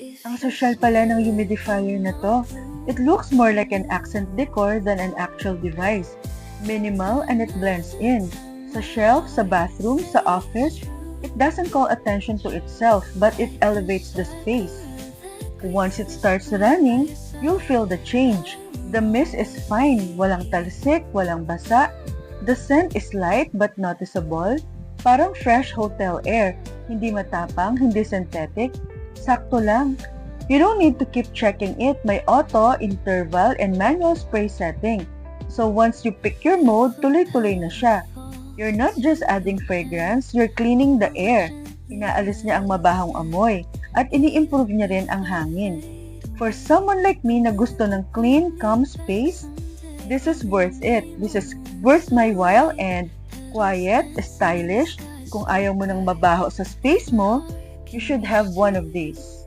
Ang social pala ng humidifier na to. It looks more like an accent decor than an actual device. Minimal and it blends in. Sa shelf, sa bathroom, sa office, it doesn't call attention to itself but it elevates the space. Once it starts running, you'll feel the change. The mist is fine, walang talsik, walang basa. The scent is light but noticeable. Parang fresh hotel air. Hindi matapang, hindi synthetic. Sakto lang. You don't need to keep checking it. May auto, interval, and manual spray setting. So once you pick your mode, tuloy-tuloy na siya. You're not just adding fragrance, you're cleaning the air. Inaalis niya ang mabahong amoy at ini-improve niya rin ang hangin. For someone like me na gusto ng clean, calm space, this is worth it. This is worth my while and quiet, stylish. Kung ayaw mo ng mabaho sa space mo, you should have one of these.